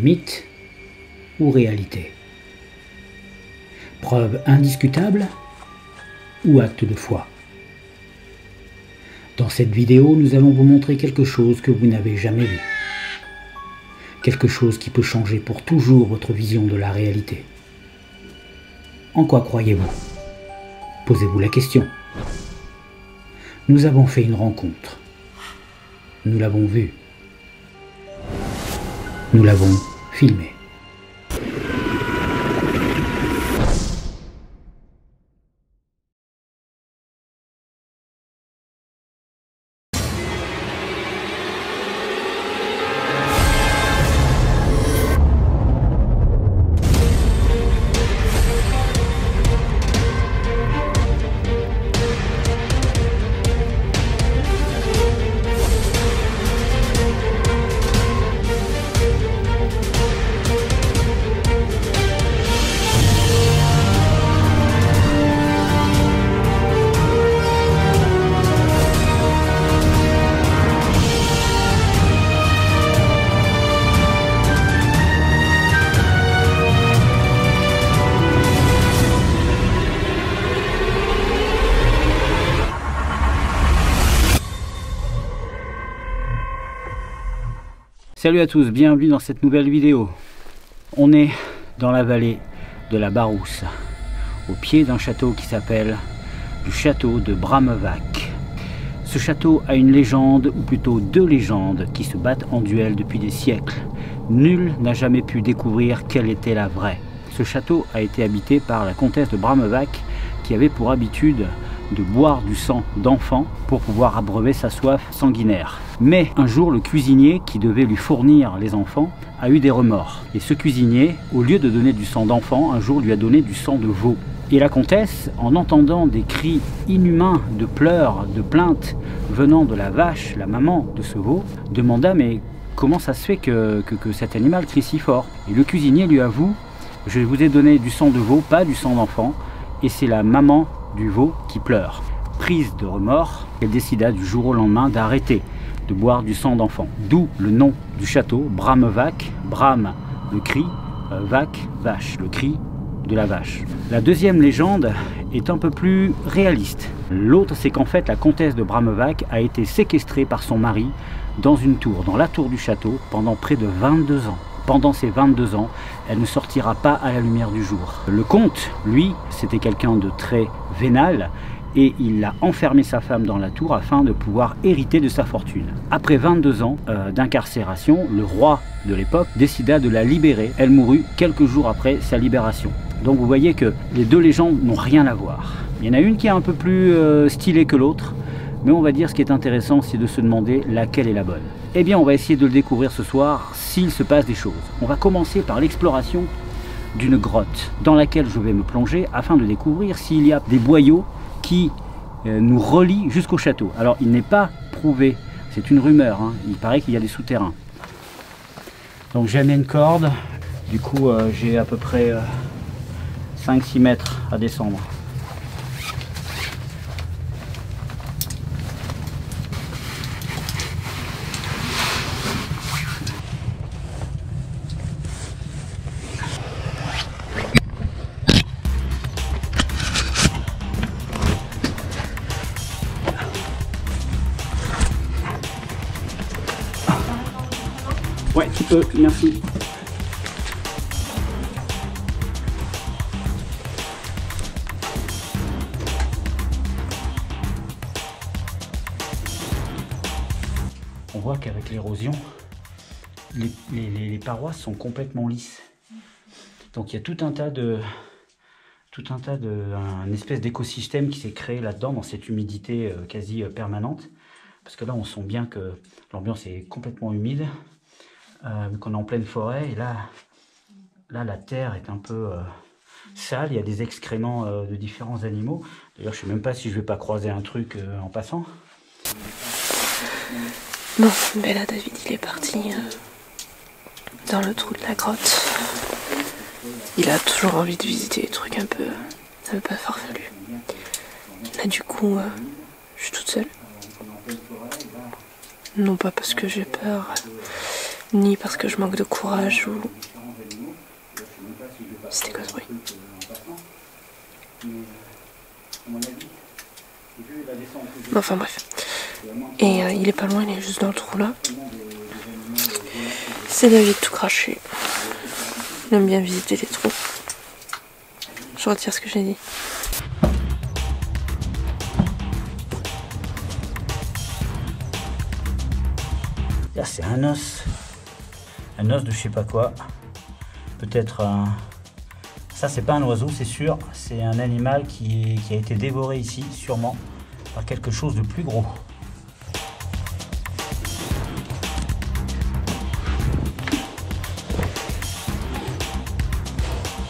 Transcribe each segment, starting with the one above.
mythe ou réalité? Preuve indiscutable ou acte de foi? Dans cette vidéo, nous allons vous montrer quelque chose que vous n'avez jamais vu. Quelque chose qui peut changer pour toujours votre vision de la réalité. En quoi croyez-vous? Posez-vous la question. Nous avons fait une rencontre. Nous l'avons vue. Nous l'avons filmée. Salut à tous, bienvenue dans cette nouvelle vidéo. On est dans la vallée de la Barousse, au pied d'un château qui s'appelle le château de Bramevak. Ce château a une légende, ou plutôt deux légendes, qui se battent en duel depuis des siècles. Nul n'a jamais pu découvrir quelle était la vraie. Ce château a été habité par la comtesse de Bramevak, qui avait pour habitude de boire du sang d'enfant pour pouvoir abreuver sa soif sanguinaire. Mais un jour, le cuisinier qui devait lui fournir les enfants a eu des remords. Et ce cuisinier, au lieu de donner du sang d'enfant, un jour lui a donné du sang de veau. Et la comtesse, en entendant des cris inhumains de pleurs, de plaintes venant de la vache, la maman de ce veau, demanda mais comment ça se fait que cet animal crie si fort? Et le cuisinier lui avoue, je vous ai donné du sang de veau, pas du sang d'enfant, et c'est la maman du veau qui pleure. Prise de remords, elle décida du jour au lendemain d'arrêter de boire du sang d'enfant. D'où le nom du château, Bramevak. Bram, le cri, Vac, vache, le cri de la vache. La deuxième légende est un peu plus réaliste. L'autre, c'est qu'en fait, la comtesse de Bramevak a été séquestrée par son mari dans une tour, dans la tour du château, pendant près de 22 ans. Pendant ces 22 ans, elle ne sortira pas à la lumière du jour. Le comte, lui, c'était quelqu'un de très vénal et il a enfermé sa femme dans la tour afin de pouvoir hériter de sa fortune. Après 22 ans d'incarcération, le roi de l'époque décida de la libérer. Elle mourut quelques jours après sa libération. Donc vous voyez que les deux légendes n'ont rien à voir. Il y en a une qui est un peu plus stylée que l'autre, mais on va dire ce qui est intéressant, c'est de se demander laquelle est la bonne. Eh bien, on va essayer de le découvrir ce soir, s'il se passe des choses. On va commencer par l'exploration d'une grotte dans laquelle je vais me plonger afin de découvrir s'il y a des boyaux qui nous relient jusqu'au château. Alors, il n'est pas prouvé, c'est une rumeur, hein. Il paraît qu'il y a des souterrains. Donc, j'ai amené une corde, du coup, j'ai à peu près 5-6 mètres à descendre. Ouais, tu peux, merci. On voit qu'avec l'érosion, les parois sont complètement lisses. Donc il y a tout un tas un espèce d'écosystème qui s'est créé là-dedans, dans cette humidité quasi permanente. Parce que là, on sent bien que l'ambiance est complètement humide. Vu qu'on est en pleine forêt, et là la terre est un peu sale, il y a des excréments de différents animaux. D'ailleurs, je ne sais même pas si je vais pas croiser un truc en passant. Bon, mais là David il est parti dans le trou de la grotte. Il a toujours envie de visiter des trucs un peu farfelus. Là du coup, je suis toute seule. Non pas parce que j'ai peur, ni parce que je manque de courage ou... C'était quoi ce bruit? Enfin bref. Et il est pas loin, il est juste dans le trou là. C'est David tout craché. Il aime bien visiter les trous. Je retire ce que j'ai dit. Là c'est un os de je sais pas quoi. Peut-être un... Ça c'est pas un oiseau c'est sûr, c'est un animal qui a été dévoré ici sûrement par quelque chose de plus gros.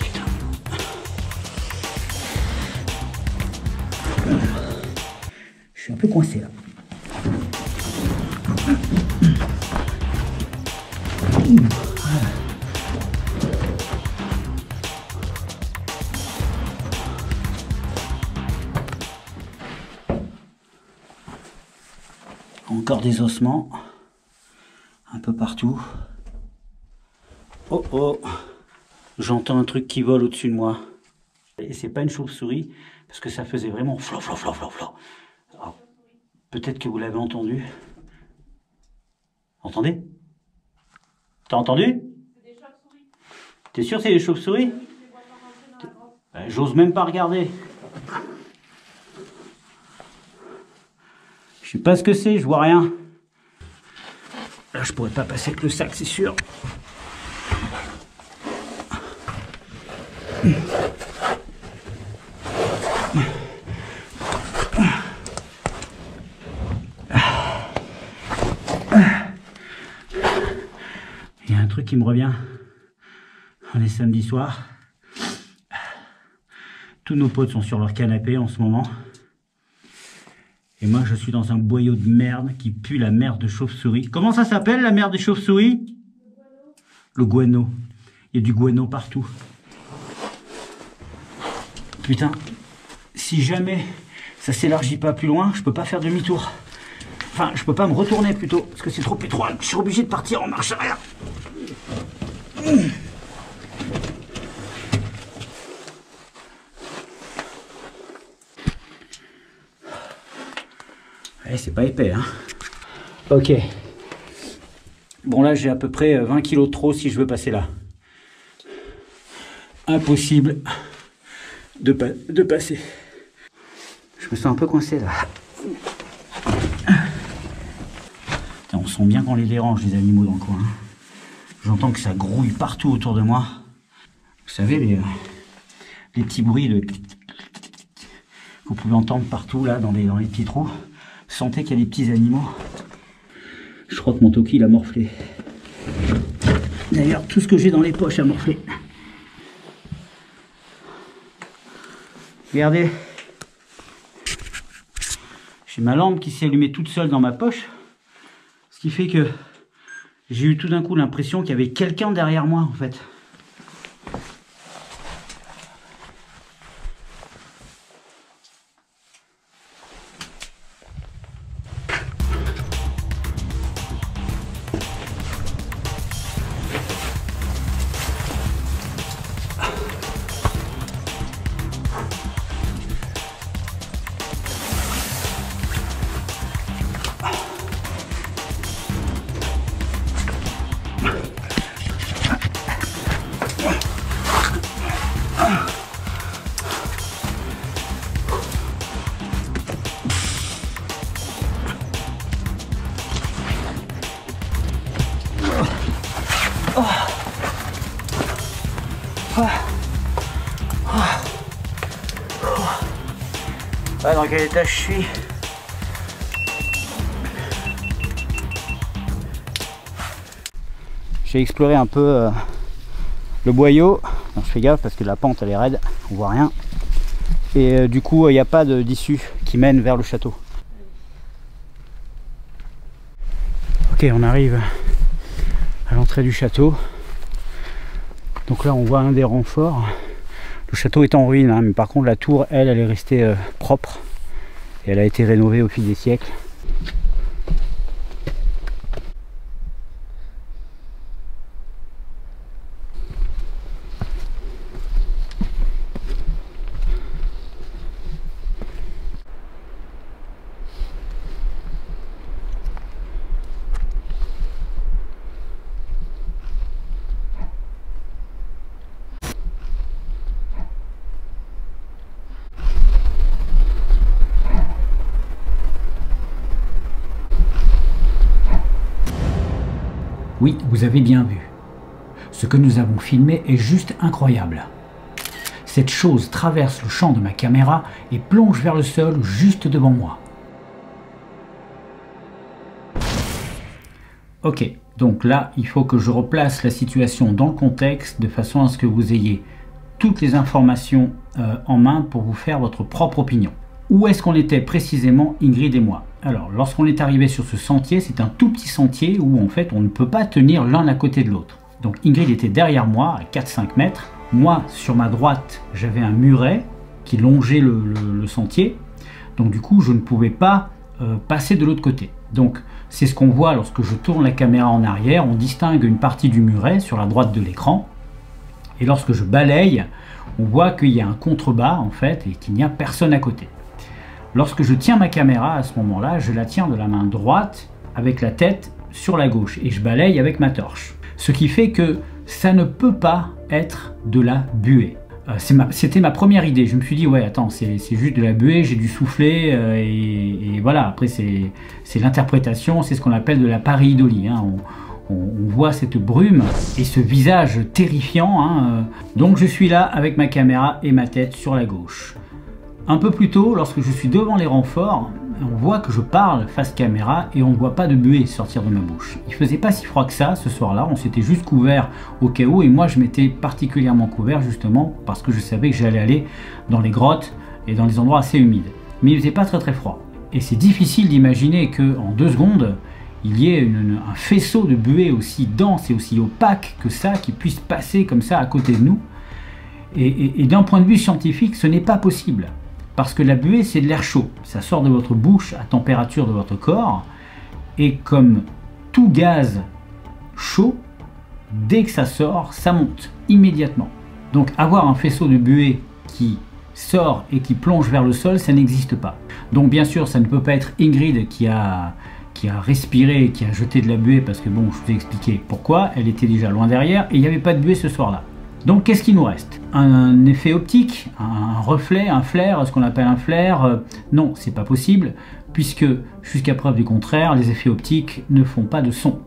Putain. Je suis un peu coincé là. Encore des ossements, un peu partout. Oh oh, j'entends un truc qui vole au-dessus de moi. Et c'est pas une chauve-souris, parce que ça faisait vraiment flo flo flo flo flo. Peut-être que vous l'avez entendu. Entendez? T'as entendu? C'est des chauves-souris. T'es sûr que c'est des chauves-souris? J'ose même pas regarder. Je sais pas ce que c'est, je vois rien. Là, je pourrais pas passer avec le sac, c'est sûr. Il y a un truc qui me revient. On est samedi soir. Tous nos potes sont sur leur canapé en ce moment. Et moi, je suis dans un boyau de merde qui pue la merde de chauve-souris. Comment ça s'appelle, la merde des chauves-souris? Le guano. Il y a du guano partout. Putain, si jamais ça s'élargit pas plus loin, je peux pas faire demi-tour. Enfin, je peux pas me retourner plutôt, parce que c'est trop étroit. Je suis obligé de partir en marche arrière. C'est pas épais, hein. Ok. Bon, là, j'ai à peu près 20 kilos de trop si je veux passer là. Impossible de passer. Je me sens un peu coincé là. On sent bien qu'on les dérange, les animaux dans le coin. J'entends que ça grouille partout autour de moi. Vous savez, les petits bruits que vous pouvez entendre partout là, dans les petits trous. Sentez qu'il y a des petits animaux. Je crois que mon Toki il a morflé. D'ailleurs, tout ce que j'ai dans les poches a morflé. Regardez. J'ai ma lampe qui s'est allumée toute seule dans ma poche. Ce qui fait que j'ai eu tout d'un coup l'impression qu'il y avait quelqu'un derrière moi en fait. Ah, dans quel état je suis? J'ai exploré un peu le boyau. Alors, je fais gaffe parce que la pente elle est raide, on voit rien. Et du coup il n'y a pas d'issue qui mène vers le château. Ok, on arrive à l'entrée du château. Donc là on voit un des renforts. Le château est en ruine, hein, mais par contre la tour, elle est restée propre. Et elle a été rénovée au fil des siècles. Oui, vous avez bien vu. Ce que nous avons filmé est juste incroyable. Cette chose traverse le champ de ma caméra et plonge vers le sol juste devant moi. Ok, donc là, il faut que je replace la situation dans le contexte de façon à ce que vous ayez toutes les informations en main pour vous faire votre propre opinion. Où est-ce qu'on était précisément, Ingrid et moi? Alors, lorsqu'on est arrivé sur ce sentier, c'est un tout petit sentier où en fait on ne peut pas tenir l'un à côté de l'autre. Donc Ingrid était derrière moi à 4-5 mètres. Moi, sur ma droite, j'avais un muret qui longeait le sentier. Donc du coup, je ne pouvais pas passer de l'autre côté. Donc c'est ce qu'on voit lorsque je tourne la caméra en arrière. On distingue une partie du muret sur la droite de l'écran. Et lorsque je balaye, on voit qu'il y a un contrebas en fait et qu'il n'y a personne à côté. Lorsque je tiens ma caméra à ce moment-là, je la tiens de la main droite avec la tête sur la gauche et je balaye avec ma torche. Ce qui fait que ça ne peut pas être de la buée. C'était ma première idée. Je me suis dit, ouais, attends, c'est juste de la buée, j'ai dû souffler et voilà. Après, c'est l'interprétation, c'est ce qu'on appelle de la pareidolie. Hein. On voit cette brume et ce visage terrifiant. Hein. Donc je suis là avec ma caméra et ma tête sur la gauche. Un peu plus tôt, lorsque je suis devant les renforts, on voit que je parle face caméra et on ne voit pas de buée sortir de ma bouche. Il faisait pas si froid que ça ce soir-là, on s'était juste couvert au cas où et moi je m'étais particulièrement couvert justement parce que je savais que j'allais aller dans les grottes et dans les endroits assez humides. Mais il faisait pas très froid. Et c'est difficile d'imaginer qu'en 2 secondes, il y ait un faisceau de buée aussi dense et aussi opaque que ça qui puisse passer comme ça à côté de nous. Et d'un point de vue scientifique, ce n'est pas possible. Parce que la buée, c'est de l'air chaud. Ça sort de votre bouche à température de votre corps. Et comme tout gaz chaud, dès que ça sort, ça monte immédiatement. Donc avoir un faisceau de buée qui sort et qui plonge vers le sol, ça n'existe pas. Donc bien sûr, ça ne peut pas être Ingrid qui a respiré, qui a jeté de la buée, parce que bon, je vous ai expliqué pourquoi. Elle était déjà loin derrière et il n'y avait pas de buée ce soir-là. Donc qu'est-ce qui nous reste? Un effet optique, un reflet, un flair, ce qu'on appelle un flair? Non, c'est pas possible, puisque jusqu'à preuve du contraire, les effets optiques ne font pas de son.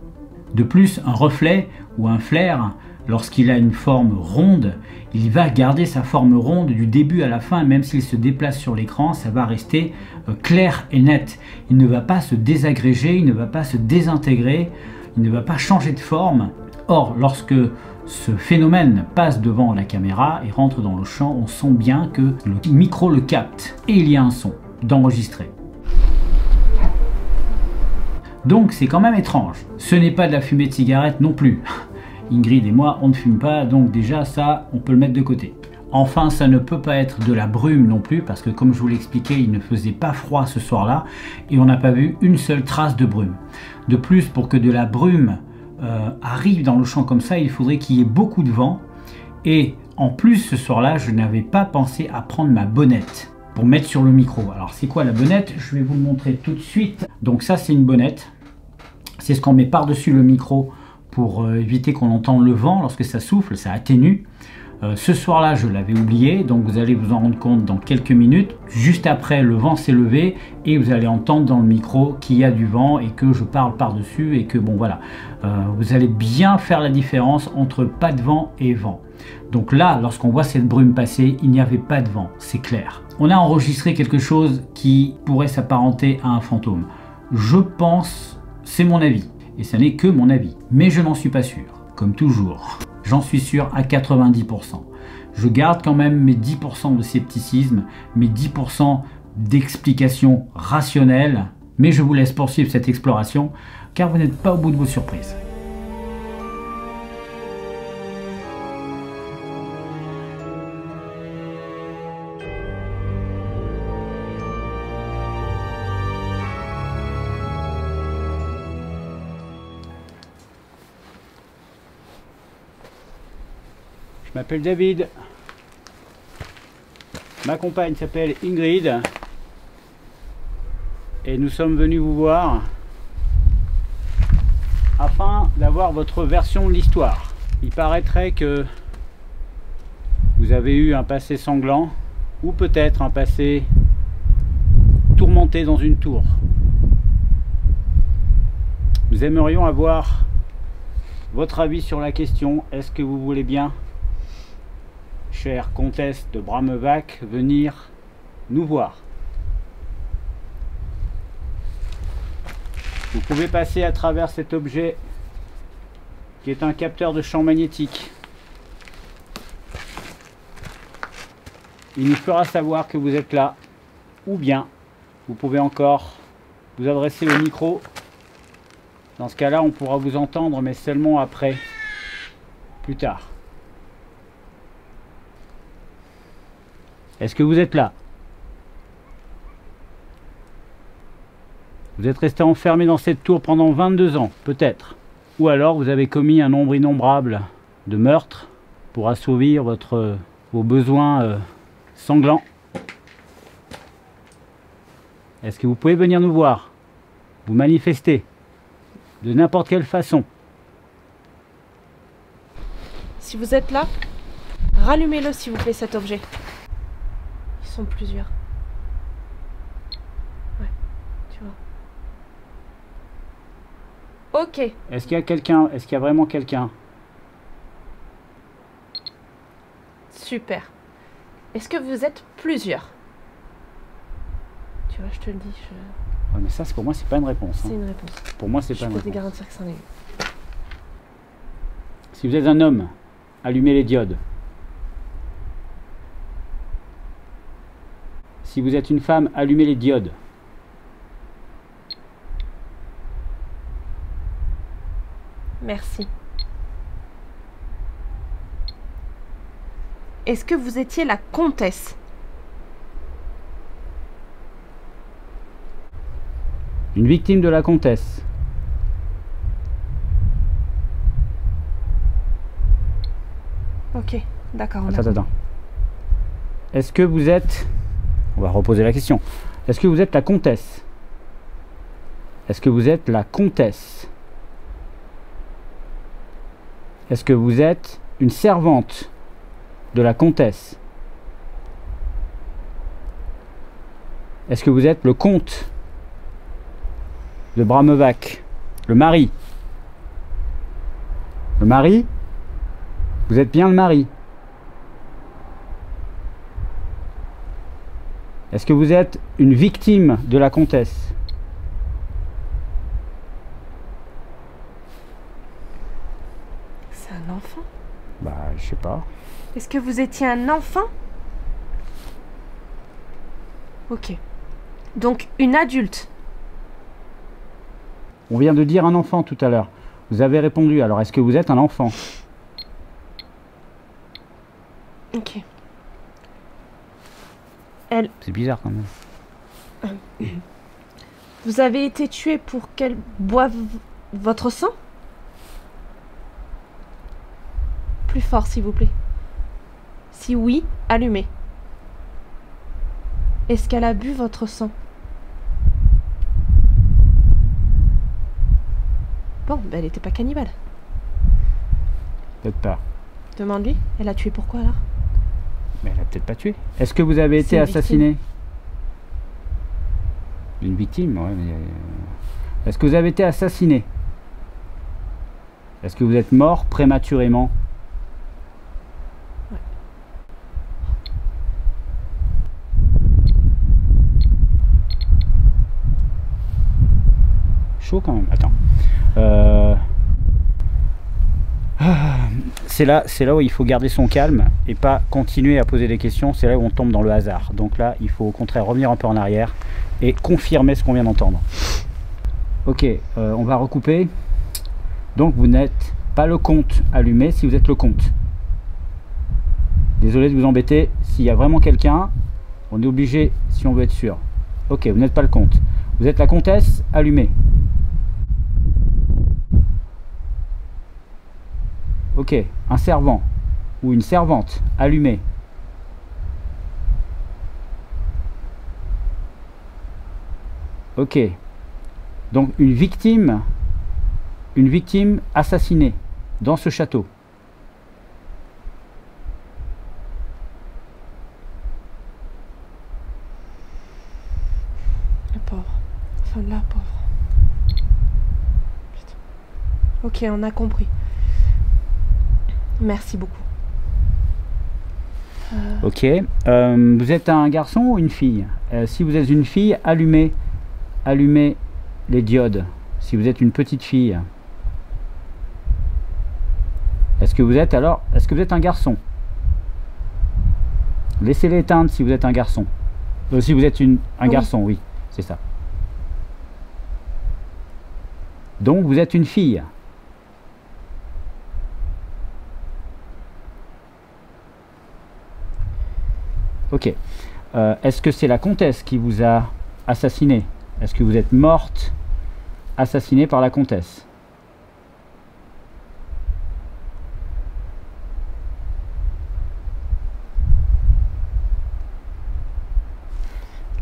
De plus, un reflet ou un flair, lorsqu'il a une forme ronde, il va garder sa forme ronde du début à la fin, même s'il se déplace sur l'écran, ça va rester clair et net. Il ne va pas se désagréger, il ne va pas se désintégrer, il ne va pas changer de forme. Or, lorsque ce phénomène passe devant la caméra et rentre dans le champ, on sent bien que le micro le capte et il y a un son d'enregistré. Donc c'est quand même étrange. Ce n'est pas de la fumée de cigarette non plus. Ingrid et moi, on ne fume pas, donc déjà ça, on peut le mettre de côté. Enfin, ça ne peut pas être de la brume non plus, parce que comme je vous l'expliquais, il ne faisait pas froid ce soir-là, et on n'a pas vu une seule trace de brume. De plus, pour que de la brume arrive dans le champ comme ça, il faudrait qu'il y ait beaucoup de vent. Et en plus, ce soir-là, je n'avais pas pensé à prendre ma bonnette pour mettre sur le micro. Alors, c'est quoi la bonnette? Je vais vous le montrer tout de suite. Donc ça, c'est une bonnette. C'est ce qu'on met par-dessus le micro pour éviter qu'on entende le vent lorsque ça souffle, ça atténue. Ce soir-là, je l'avais oublié, donc vous allez vous en rendre compte dans quelques minutes. Juste après, le vent s'est levé et vous allez entendre dans le micro qu'il y a du vent et que je parle par-dessus et que bon voilà, vous allez bien faire la différence entre pas de vent et vent. Donc là, lorsqu'on voit cette brume passer, il n'y avait pas de vent, c'est clair. On a enregistré quelque chose qui pourrait s'apparenter à un fantôme. Je pense, c'est mon avis, et ça n'est que mon avis, mais je n'en suis pas sûr, comme toujours. J'en suis sûr à 90%. Je garde quand même mes 10% de scepticisme, mes 10% d'explications rationnelles, mais je vous laisse poursuivre cette exploration, car vous n'êtes pas au bout de vos surprises. Je m'appelle David, ma compagne s'appelle Ingrid et nous sommes venus vous voir afin d'avoir votre version de l'histoire. Il paraîtrait que vous avez eu un passé sanglant ou peut-être un passé tourmenté dans une tour. Nous aimerions avoir votre avis sur la question. Est-ce que vous voulez bien, chère comtesse de Bramevac, venir nous voir? Vous pouvez passer à travers cet objet qui est un capteur de champ magnétique. Il nous fera savoir que vous êtes là, ou bien vous pouvez encore vous adresser au micro. Dans ce cas-là, on pourra vous entendre, mais seulement après, plus tard. Est-ce que vous êtes là? Vous êtes resté enfermé dans cette tour pendant 22 ans, peut-être. Ou alors vous avez commis un nombre innombrable de meurtres pour assouvir vos besoins sanglants. Est-ce que vous pouvez venir nous voir? Vous manifester de n'importe quelle façon? Si vous êtes là, rallumez-le s'il vous plaît, cet objet. Ils sont plusieurs. Ouais, tu vois. Ok. Est-ce qu'il y a quelqu'un? Est-ce qu'il y a vraiment quelqu'un? Super. Est-ce que vous êtes plusieurs? Tu vois, je te le dis. Ouais, mais ça, pour moi, c'est pas une réponse. C'est une réponse. Pour moi, c'est pas une Je peux te réponse. garantir que c'en est une. Si vous êtes un homme, allumez les diodes. Si vous êtes une femme, allumez les diodes. Merci. Est-ce que vous étiez la comtesse? Une victime de la comtesse. Ok, d'accord. Attends. Est-ce que vous êtes... On va reposer la question. Est-ce que vous êtes la comtesse? Est-ce que vous êtes la comtesse? Est-ce que vous êtes une servante de la comtesse? Est-ce que vous êtes le comte de Bramevac, le mari? Le mari? Vous êtes bien le mari? Est-ce que vous êtes une victime de la comtesse? C'est un enfant? Bah, je sais pas. Est-ce que vous étiez un enfant? Ok. Donc, une adulte. On vient de dire un enfant tout à l'heure. Vous avez répondu, alors est-ce que vous êtes un enfant? Ok. Elle... C'est bizarre quand même. Vous avez été tué pour qu'elle boive votre sang? Plus fort, s'il vous plaît. Si oui, allumez. Est-ce qu'elle a bu votre sang? Bon, ben elle n'était pas cannibale. Peut-être pas. Demande-lui, elle a tué pourquoi alors? Mais elle a peut-être pas tué. Est-ce que vous avez été C'est une assassiné? Une victime, ouais, mais... Est-ce que vous avez été assassiné? Est-ce que vous êtes mort prématurément? Ouais. Chaud quand même, attends. C'est là où il faut garder son calme et pas continuer à poser des questions. C'est là où on tombe dans le hasard. Donc là, il faut au contraire revenir un peu en arrière et confirmer ce qu'on vient d'entendre. Ok, on va recouper. Donc vous n'êtes pas le comte allumé si vous êtes le comte. Désolé de vous embêter. S'il y a vraiment quelqu'un, on est obligé si on veut être sûr. Ok, vous n'êtes pas le comte. Vous êtes la comtesse allumée. Ok, un servant ou une servante allumée. Ok, donc une victime assassinée dans ce château. La pauvre. Enfin, la pauvre. Putain. Ok, on a compris. Merci beaucoup. Ok. Vous êtes un garçon ou une fille? Si vous êtes une fille, allumez les diodes. Si vous êtes une petite fille. Est-ce que vous êtes un garçon? Laissez-les éteindre si vous êtes un garçon. Si vous êtes un garçon, oui, c'est ça. Donc vous êtes une fille. Ok. Est-ce que c'est la comtesse qui vous a assassiné? Est-ce que vous êtes morte, assassinée par la comtesse?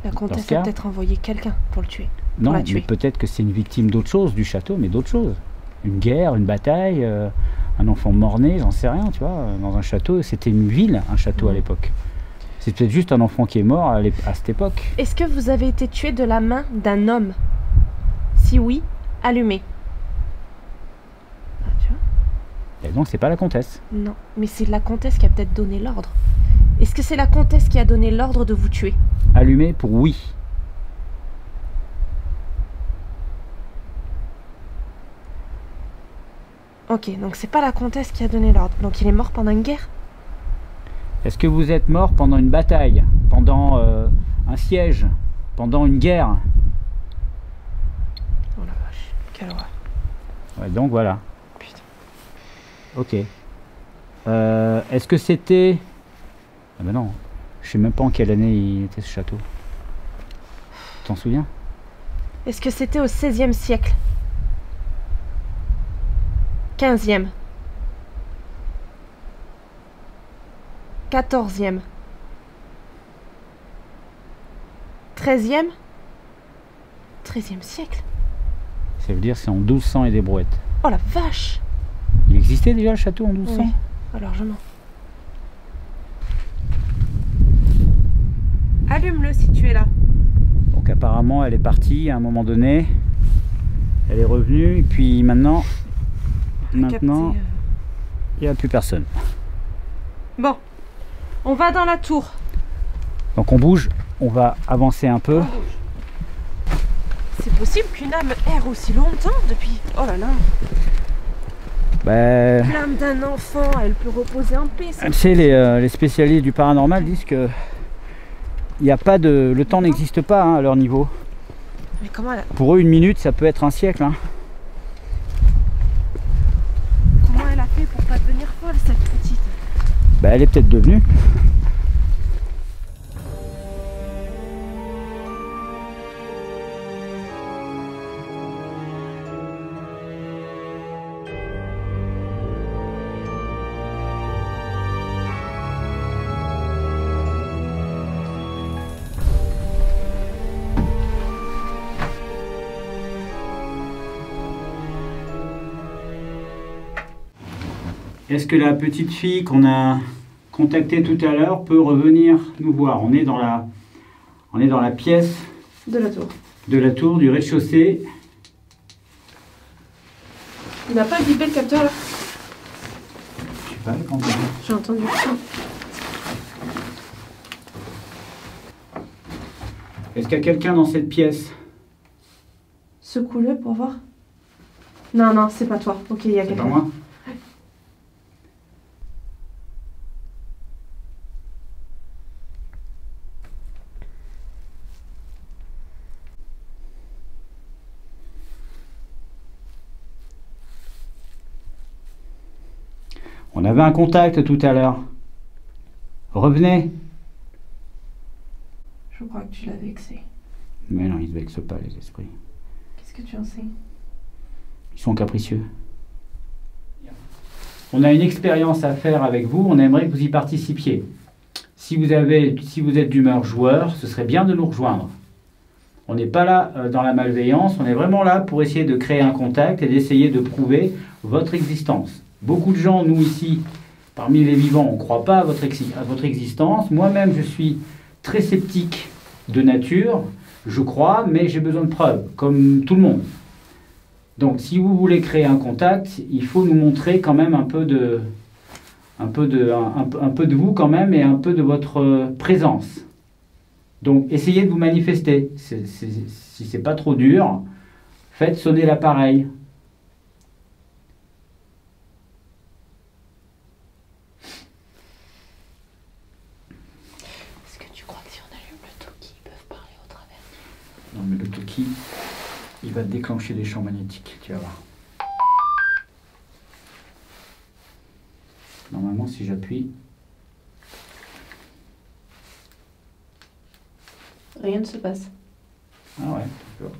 La comtesse a peut-être envoyé quelqu'un pour le tuer. Non, mais peut-être que c'est une victime d'autre chose, du château, mais d'autre chose. Une guerre, une bataille, un enfant mort-né, j'en sais rien, tu vois. Dans un château, c'était une ville, un château à l'époque. C'est peut-être juste un enfant qui est mort à cette époque. Est-ce que vous avez été tué de la main d'un homme? Si oui, allumez. Ah, tu vois? Et donc c'est pas la comtesse. Non, mais c'est la comtesse qui a peut-être donné l'ordre. Est-ce que c'est la comtesse qui a donné l'ordre de vous tuer? Allumez pour oui. Ok, donc c'est pas la comtesse qui a donné l'ordre. Donc il est mort pendant une guerre? Est-ce que vous êtes mort pendant une bataille, pendant un siège, pendant une guerre? Oh la vache, quelle horreur. Ouais, donc voilà. Putain. Ok. Est-ce que c'était... Ah ben non, je sais même pas en quelle année il était ce château. Tu t'en souviens? Est-ce que c'était au XVIe siècle? 15e? 14e? 13e? 13e siècle? Ça veut dire c'est en 1200 et des brouettes. Oh la vache! Il existait déjà le château en 1200? Oui, largement. Allume-le si tu es là. Donc apparemment elle est partie à un moment donné. Elle est revenue et puis maintenant il n'y a plus personne. Bon, on va dans la tour. Donc on bouge, on va avancer un peu. C'est possible qu'une âme erre aussi longtemps depuis... Oh là là. L'âme d'un enfant, elle peut reposer en paix. Tu sais, les spécialistes du paranormal disent que il y a pas de... le temps n'existe pas hein, à leur niveau. Mais comment elle... Pour eux, une minute, ça peut être un siècle. Hein. Comment elle a fait pour pas devenir folle, cette petite? Elle est peut-être devenue. Est-ce que la petite fille qu'on a contactée tout à l'heure peut revenir nous voir? On est dans la pièce de la tour. De la tour du rez-de-chaussée. Il n'a pas vibré le capteur là? Je sais pas quand j'ai entendu ça. Est-ce qu'il y a quelqu'un dans cette pièce? Secoue-le pour voir. Non, non, c'est pas toi. Ok, il y a quelqu'un. C'est pas moi? On avait un contact tout à l'heure. Revenez. Je crois que tu l'as vexé. Mais non, ils ne vexent pas les esprits. Qu'est-ce que tu en sais? Ils sont capricieux. On a une expérience à faire avec vous, on aimerait que vous y participiez. Si vous êtes d'humeur joueur, ce serait bien de nous rejoindre. On n'est pas là dans la malveillance, on est vraiment là pour essayer de créer un contact et d'essayer de prouver votre existence. Beaucoup de gens, nous ici, parmi les vivants, on ne croit pas à votre existence. Moi-même, je suis très sceptique de nature, je crois, mais j'ai besoin de preuves, comme tout le monde. Donc, si vous voulez créer un contact, il faut nous montrer quand même un peu un peu de vous quand même et un peu de votre présence. Donc essayez de vous manifester. Si c'est pas trop dur, faites sonner l'appareil. Est-ce que tu crois que si on allume le Toki, ils peuvent parler au travers? Non mais le Toki, il va déclencher des champs magnétiques, tu vas voir. Normalement si j'appuie... Rien ne se passe. Ah ouais, d'accord.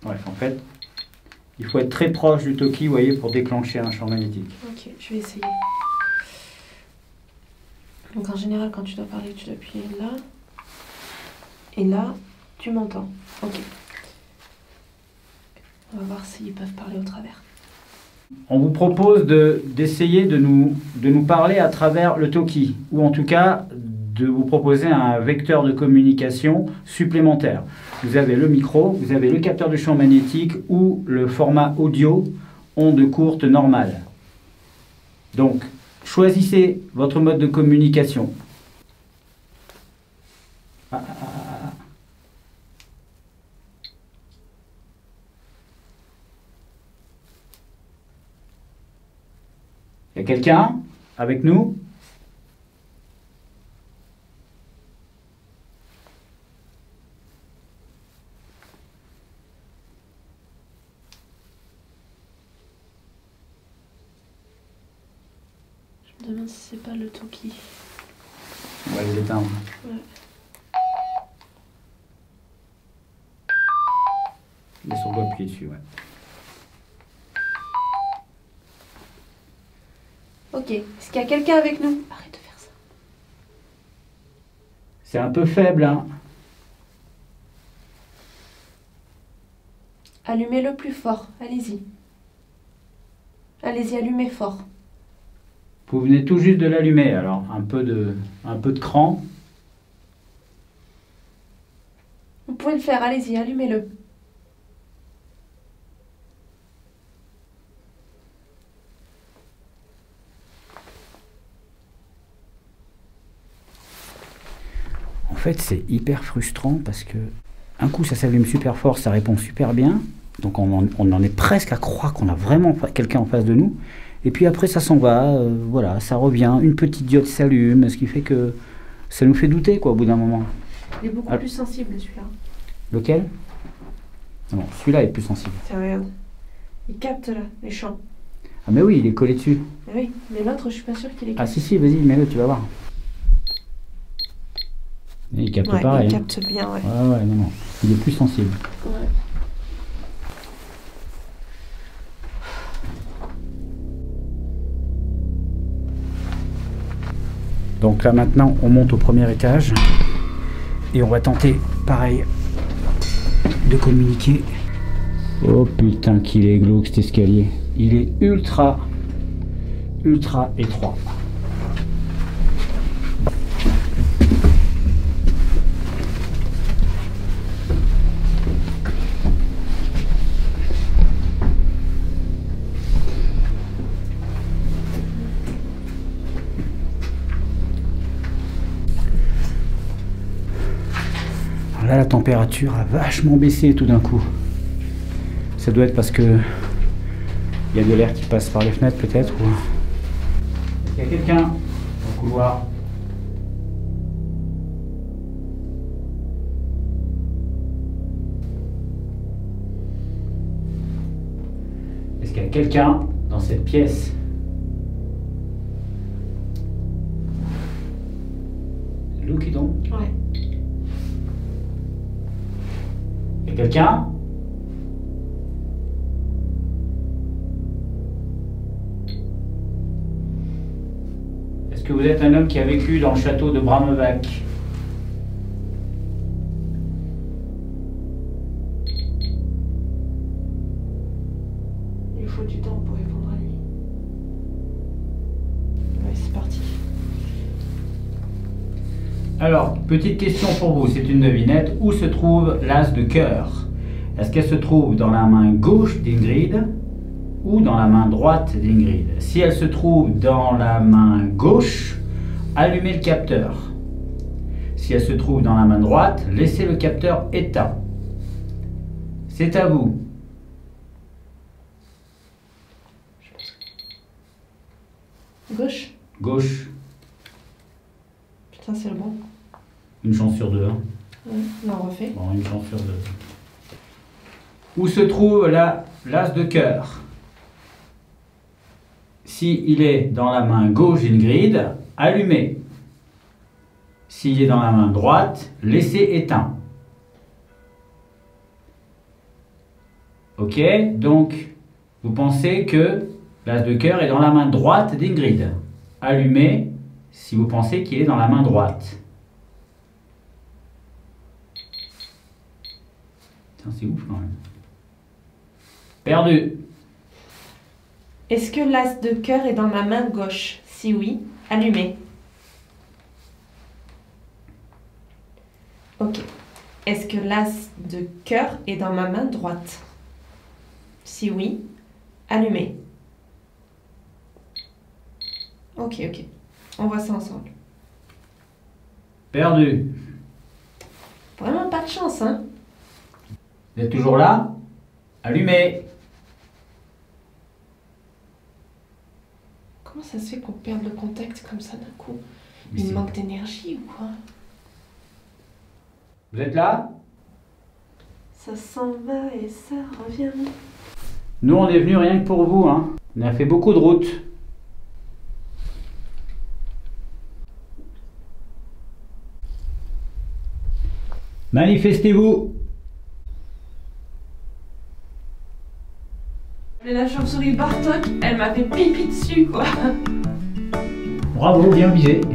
Ouais, en fait, il faut être très proche du Toki, vous voyez, pour déclencher un champ magnétique. Ok, je vais essayer. Donc en général, quand tu dois parler, tu dois appuyer là. Et là, tu m'entends. Ok. On va voir s'ils peuvent parler au travers. On vous propose d'essayer de nous parler à travers le Toki, ou en tout cas de vous proposer un vecteur de communication supplémentaire. Vous avez le micro, vous avez le capteur de champ magnétique ou le format audio onde courte normale. Donc, choisissez votre mode de communication. Il y a quelqu'un avec nous ? Je me demande si c'est pas le Toki. On va les éteindre. Ouais. Laisse on doit appuyer dessus, ouais. Ok. Est-ce qu'il y a quelqu'un avec nous? Arrête de faire ça. C'est un peu faible, hein. Allumez-le plus fort. Allez-y. Allez-y, allumez fort. Vous venez tout juste de l'allumer, alors un peu de cran. Vous pouvez le faire, allez-y, allumez-le. En fait, c'est hyper frustrant parce que un coup ça s'allume super fort, ça répond super bien. Donc on en est presque à croire qu'on a vraiment quelqu'un en face de nous. Et puis après ça s'en va, voilà, ça revient, une petite diode s'allume, ce qui fait que ça nous fait douter quoi au bout d'un moment. Il est beaucoup plus sensible celui-là. Lequel? Non, celui-là est plus sensible. Tiens, regarde. Il capte là, les champs. Ah mais oui, il est collé dessus. Mais oui, mais l'autre je suis pas sûre qu'il est Ah capté. si, vas-y, mets-le, tu vas voir. Il capte pareil. Il capte bien, ouais. Ouais, non, il est plus sensible. Ouais. Donc là maintenant on monte au premier étage et on va tenter pareil de communiquer. Oh putain qu'il est glauque cet escalier. Il est ultra étroit. Là, la température a vachement baissé tout d'un coup. Ça doit être parce que il y a de l'air qui passe par les fenêtres peut-être. Ou... Est-ce qu'il y a quelqu'un dans le couloir? Est-ce qu'il y a quelqu'un dans cette pièce? Lou qui tombe? Ouais. Il y a quelqu'un? Est-ce que vous êtes un homme qui a vécu dans le château de Bramevac? Il faut du temps pour répondre à lui. Ouais, c'est parti. Alors, petite question pour vous, c'est une devinette. Où se trouve l'as de cœur? Est-ce qu'elle se trouve dans la main gauche d'Ingrid ou dans la main droite d'Ingrid? Si elle se trouve dans la main gauche, allumez le capteur. Si elle se trouve dans la main droite, laissez le capteur éteint. C'est à vous. Gauche. Gauche. Putain, c'est le bon. Une chance sur deux. Hein. Ouais, on refait. Bon, une chance sur deux. Où se trouve l'as de cœur? S'il est dans la main gauche d'Ingrid, allumez. S'il est dans la main droite, laissez éteint. Ok, donc vous pensez que l'as de cœur est dans la main droite d'Ingrid. Allumez si vous pensez qu'il est dans la main droite. C'est ouf quand même. Perdu. Est-ce que l'as de cœur est dans ma main gauche? Si oui, allumez. Ok. Est-ce que l'as de cœur est dans ma main droite? Si oui, allumez. Ok, ok. On voit ça ensemble. Perdu. Vraiment pas de chance, hein? Vous êtes toujours là? Allumez. Comment ça se fait qu'on perde le contact comme ça d'un coup? Mais Il c'est- manque d'énergie ou quoi? Vous êtes là? Ça s'en va et ça revient. Nous, on est venus rien que pour vous. Hein. On a fait beaucoup de routes. Manifestez-vous. Mais la chauve-souris Bartok, elle m'a fait pipi dessus, quoi. Bravo, bien visé. Je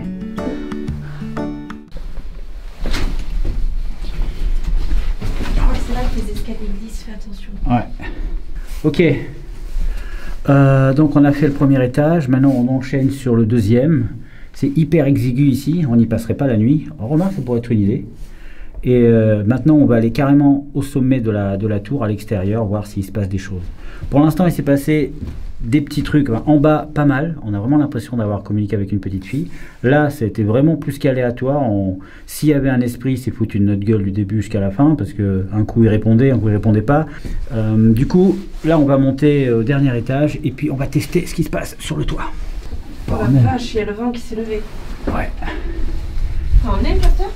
crois que c'est là que les escaliers glissent, fais attention. Ouais. Ok. Donc on a fait le premier étage. Maintenant on enchaîne sur le deuxième. C'est hyper exigu ici. On n'y passerait pas la nuit. Remarque, ça pourrait être une idée. Et maintenant on va aller carrément au sommet de la tour, à l'extérieur, voir s'il se passe des choses. Pour l'instant il s'est passé des petits trucs. En bas, pas mal. On a vraiment l'impression d'avoir communiqué avec une petite fille. Là, c'était vraiment plus qu'aléatoire. S'il y avait un esprit, il s'est foutu de notre gueule du début jusqu'à la fin, parce que un coup il répondait, un coup il répondait pas. Du coup, là, on va monter au dernier étage et puis on va tester ce qui se passe sur le toit. Oh la vache, il y a le vent qui s'est levé. Ouais. T'as emmené le capteur?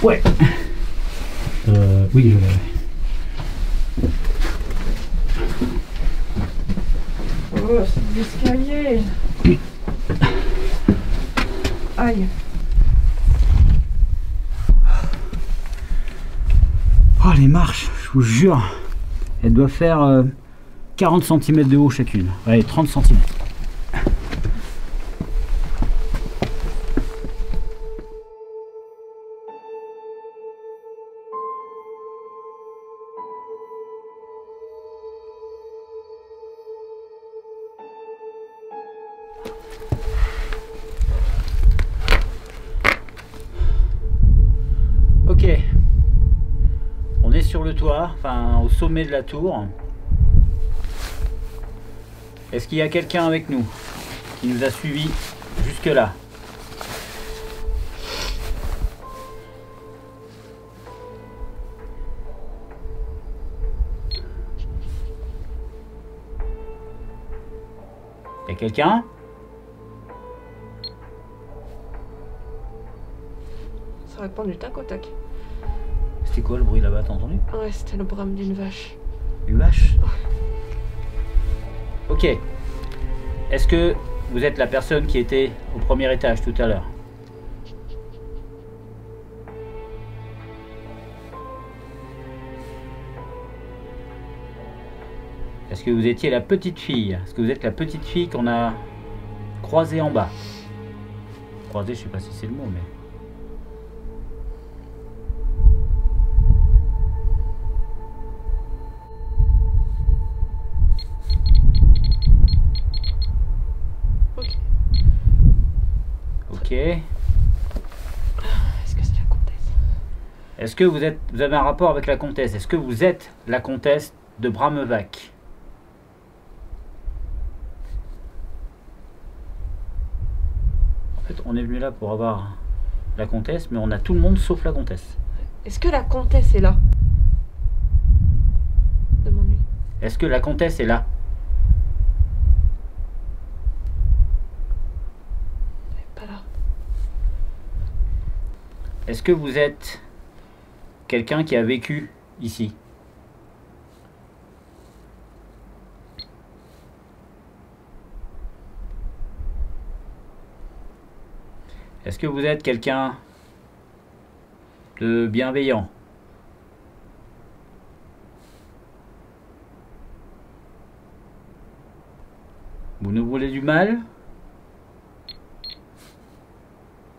Ouais. Oui, je l'avais. Oh, c'est des escaliers. Aïe. Oh, les marches, je vous jure, elles doivent faire 40 cm de haut chacune. Ouais, 30 cm. Ok, on est sur le toit, enfin au sommet de la tour. Est-ce qu'il y a quelqu'un avec nous qui nous a suivis jusque là? Il y a quelqu'un? Ça répond du tac au tac. C'était quoi le bruit là-bas, t'as entendu? Ouais, c'était le brame d'une vache. Une vache? Ok. Est-ce que vous êtes la personne qui était au premier étage tout à l'heure? Est-ce que vous étiez la petite fille? Est-ce que vous êtes la petite fille qu'on a croisée en bas? Croisée, je sais pas si c'est le mot, mais... Ok. Est-ce que c'est la comtesse? Est-ce que vous avez un rapport avec la comtesse? Est-ce que vous êtes la comtesse de Bramevac? En fait, on est venu là pour avoir la comtesse, mais on a tout le monde sauf la comtesse. Est-ce que la comtesse est là? Demande-lui. Est-ce que la comtesse est là? Elle est pas là. Est-ce que vous êtes quelqu'un qui a vécu ici? Est-ce que vous êtes quelqu'un de bienveillant? Vous nous voulez du mal?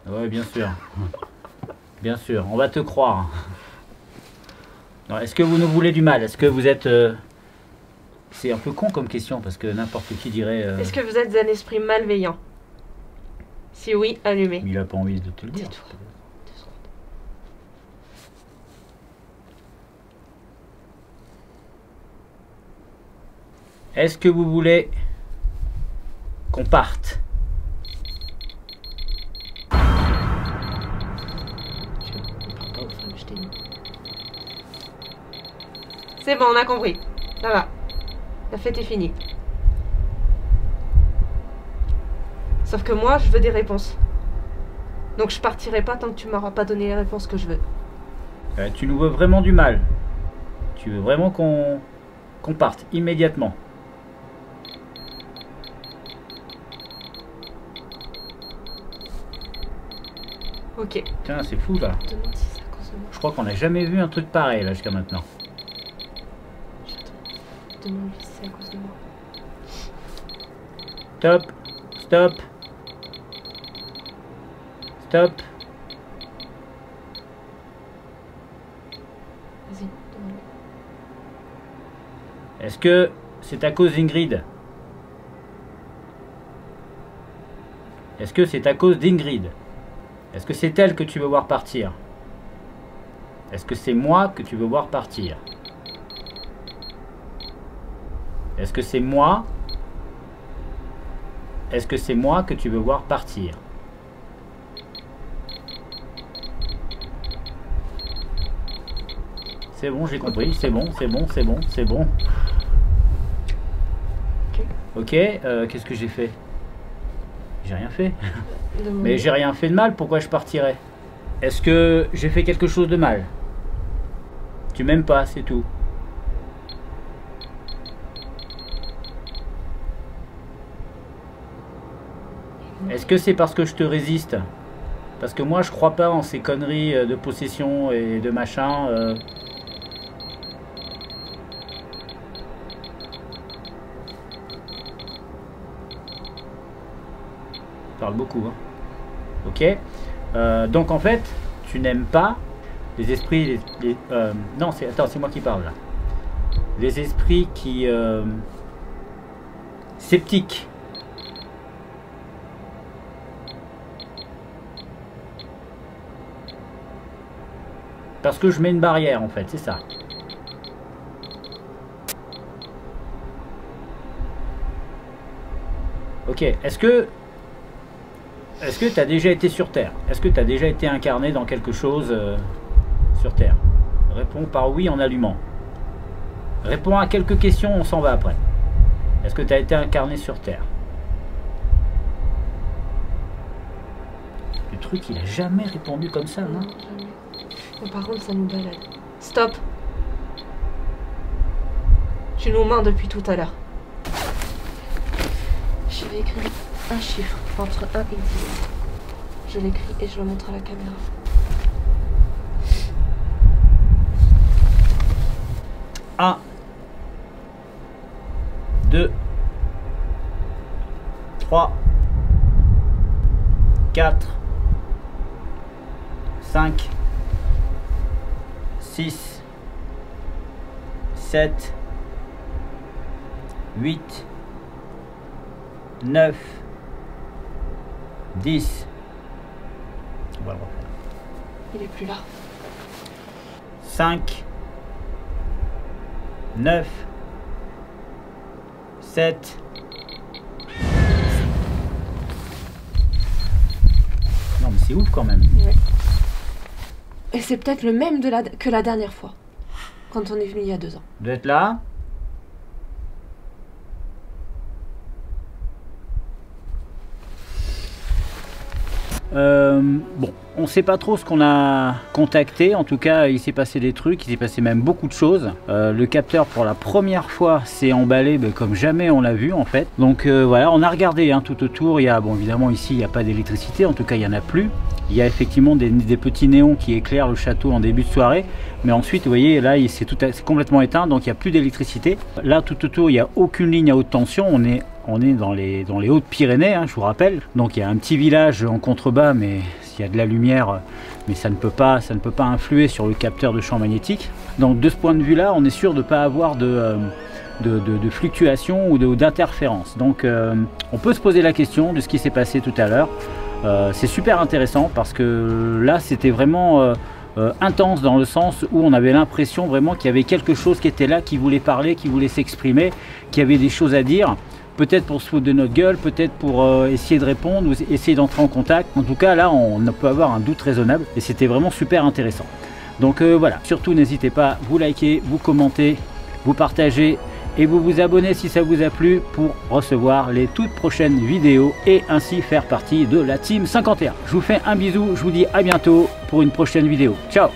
Ouais, bien sûr. Bien sûr, on va te croire. Est-ce que vous nous voulez du mal? Est-ce que vous êtes... C'est un peu con comme question, parce que n'importe qui dirait... Est-ce que vous êtes un esprit malveillant? Si oui, allumez. Il a pas envie de te le dire. Est-ce que vous voulez qu'on parte? C'est bon, on a compris. Ça va. La fête est finie. Sauf que moi, je veux des réponses. Donc je partirai pas tant que tu m'auras pas donné les réponses que je veux. Tu nous veux vraiment du mal. Tu veux vraiment qu'on parte immédiatement. Ok. Tiens, c'est fou là. Demande si c'est à cause de moi. Je crois qu'on n'a jamais vu un truc pareil là jusqu'à maintenant. Demande-lui si c'est à cause de moi. Stop. Stop. Stop. Vas-y, demande-lui. Est-ce que c'est à cause d'Ingrid? Est-ce que c'est à cause d'Ingrid? Est-ce que c'est elle que tu veux voir partir? Est-ce que c'est moi que tu veux voir partir? Est-ce que c'est moi? Est-ce que c'est moi que tu veux voir partir? C'est bon, j'ai compris. C'est bon, c'est bon, c'est bon, c'est bon. Ok, qu'est-ce que j'ai fait? J'ai rien fait. Mais j'ai rien fait de mal, pourquoi je partirais? Est-ce que j'ai fait quelque chose de mal? Tu m'aimes pas, c'est tout. Est-ce que c'est parce que je te résiste? Parce que moi je crois pas en ces conneries de possession et de machin. Parle beaucoup, hein. Ok. Donc en fait, tu n'aimes pas les esprits... non, attends, c'est moi qui parle là. Les esprits qui... sceptiques. Parce que je mets une barrière en fait, c'est ça. Ok, est-ce que tu as déjà été sur Terre? Est-ce que tu as déjà été incarné dans quelque chose sur Terre? Réponds par oui en allumant. Réponds à quelques questions, on s'en va après. Est-ce que tu as été incarné sur Terre? Le truc, il a jamais répondu comme ça, non? Non, jamais. Mais par contre, ça nous balade. Stop! Tu nous mens depuis tout à l'heure. Je vais écrire un chiffre entre 1 et 10. Je l'écris et je le montre à la caméra. Un, 2, 3, 4, 5, 6, 7, 8, 9, 10. On va le refaire. Il est plus là. 5, 9, 7, c'est ouf quand même. Ouais. Et c'est peut-être le même que la dernière fois, quand on est venu il y a 2 ans. Vous êtes là? Bon, on sait pas trop ce qu'on a contacté, en tout cas il s'est passé des trucs, il s'est passé même beaucoup de choses. Le capteur pour la première fois s'est emballé comme jamais on l'a vu en fait. Donc voilà, on a regardé hein, tout autour, il y a, bon évidemment ici il n'y a pas d'électricité, en tout cas il n'y en a plus. Il y a effectivement des petits néons qui éclairent le château en début de soirée, mais ensuite vous voyez là c'est complètement éteint, donc il n'y a plus d'électricité. Là tout autour il n'y a aucune ligne à haute tension, on est dans les Hautes-Pyrénées, hein, je vous rappelle. Donc il y a un petit village en contrebas, mais s'il y a de la lumière, mais ça ne peut pas influer sur le capteur de champ magnétique. Donc de ce point de vue-là, on est sûr de ne pas avoir de fluctuations ou d'interférences. Donc on peut se poser la question de ce qui s'est passé tout à l'heure. C'est super intéressant parce que là, c'était vraiment intense dans le sens où on avait l'impression vraiment qu'il y avait quelque chose qui était là, qui voulait parler, qui voulait s'exprimer, qui avait des choses à dire. Peut-être pour se foutre de notre gueule, peut-être pour essayer de répondre ou essayer d'entrer en contact. En tout cas, là, on peut avoir un doute raisonnable et c'était vraiment super intéressant. Donc voilà, surtout n'hésitez pas, vous likez, vous commentez, vous partagez et vous vous abonnez si ça vous a plu pour recevoir les toutes prochaines vidéos et ainsi faire partie de la Team 51. Je vous fais un bisou, je vous dis à bientôt pour une prochaine vidéo. Ciao!